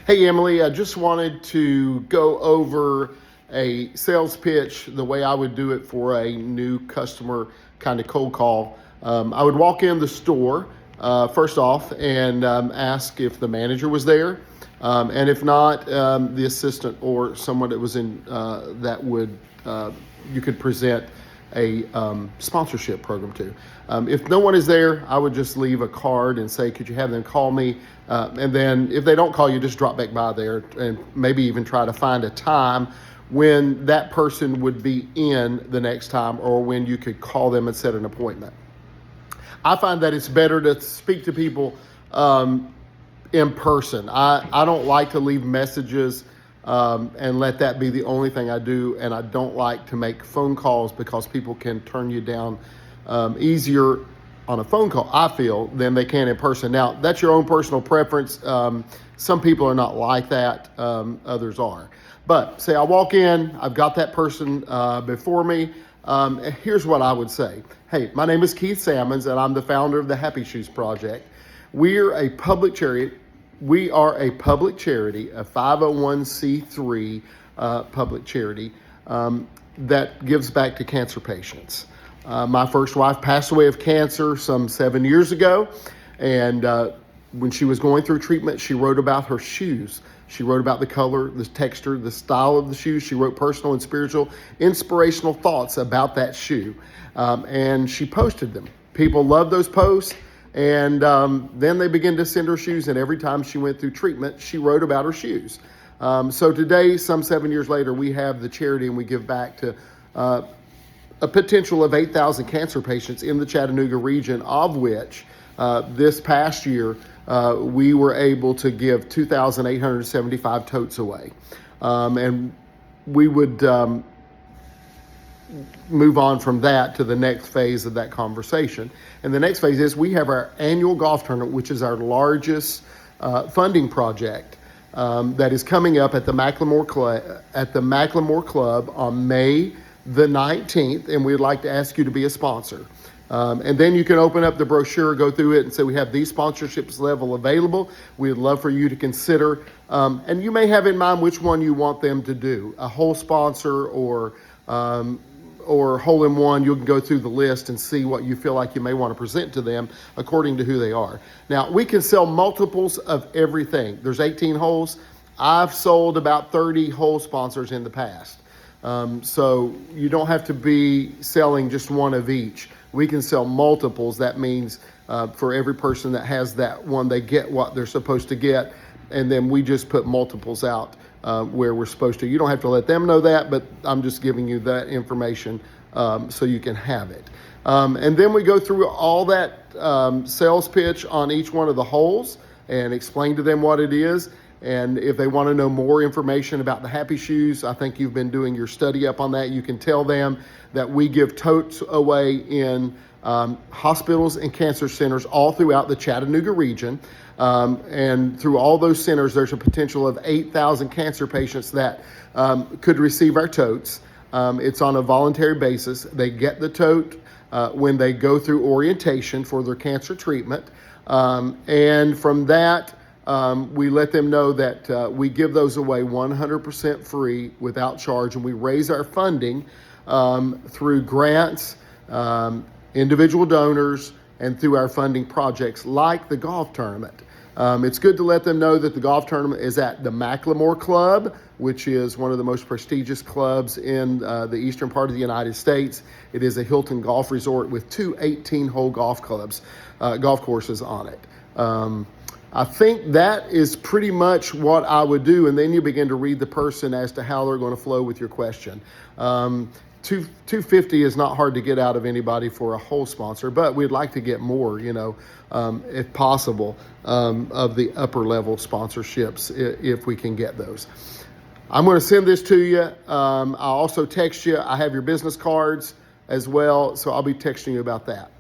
Hey, Emily, I just wanted to go over a sales pitch the way I would do it for a new customer kind of cold call. I would walk in the store first off and ask if the manager was there. And if not, the assistant or someone that was in that would you could present a sponsorship program to. If no one is there, I would just leave a card and say, could you have them call me? And then if they don't call you, just drop back by there and maybe even try to find a time when that person would be in the next time or when you could call them and set an appointment. I find that it's better to speak to people in person. I don't like to leave messages and let that be the only thing I do. And I don't like to make phone calls because people can turn you down easier on a phone call, I feel, than they can in person. Now, that's your own personal preference. Some people are not like that. Others are. But say I walk in, I've got that person before me. Here's what I would say. Hey, my name is Keith Sammons, and I'm the founder of the Happy Shoes Project. We're a public charity. We are a public charity, a 501c3 public charity that gives back to cancer patients. My first wife passed away of cancer some 7 years ago, and when she was going through treatment, she wrote about her shoes. She wrote about the color, the texture, the style of the shoes. She wrote personal and spiritual, inspirational thoughts about that shoe, and she posted them. People loved those posts. And then they began to send her shoes, and every time she went through treatment, she wrote about her shoes. So today, some 7 years later, we have the charity and we give back to a potential of 8,000 cancer patients in the Chattanooga region, of which this past year, we were able to give 2,875 totes away. And we would move on from that to the next phase of that conversation. And the next phase is we have our annual golf tournament, which is our largest funding project that is coming up at the Macklemore Club on May the 19th, and we'd like to ask you to be a sponsor. And then you can open up the brochure, go through it, and say we have these sponsorships level available. We'd love for you to consider, and you may have in mind which one you want them to do, a whole sponsor or hole in one. You can go through the list and see what you feel like you may want to present to them according to who they are. Now, we can sell multiples of everything. There's 18 holes. I've sold about 30 hole sponsors in the past. So you don't have to be selling just one of each. We can sell multiples. That means for every person that has that one, they get what they're supposed to get. And then we just put multiples out where we're supposed to. You don't have to let them know that, but I'm just giving you that information so you can have it. And then we go through all that sales pitch on each one of the holes and explain to them what it is. And if they want to know more information about the Happy Shoes, I think you've been doing your study up on that. You can tell them that we give totes away in hospitals and cancer centers all throughout the Chattanooga region. And through all those centers, there's a potential of 8,000 cancer patients that could receive our totes. It's on a voluntary basis. They get the tote when they go through orientation for their cancer treatment. And from that, we let them know that we give those away 100% free without charge, and we raise our funding through grants, individual donors, and through our funding projects like the golf tournament. It's good to let them know that the golf tournament is at the Macklemore Club, which is one of the most prestigious clubs in the eastern part of the United States. It is a Hilton golf resort with two 18-hole golf courses on it. I think that is pretty much what I would do, and then you begin to read the person as to how they're going to flow with your question. $250 is not hard to get out of anybody for a whole sponsor, but we'd like to get more, if possible, of the upper level sponsorships if we can get those. I'm going to send this to you. I'll also text you. I have your business cards as well, so I'll be texting you about that.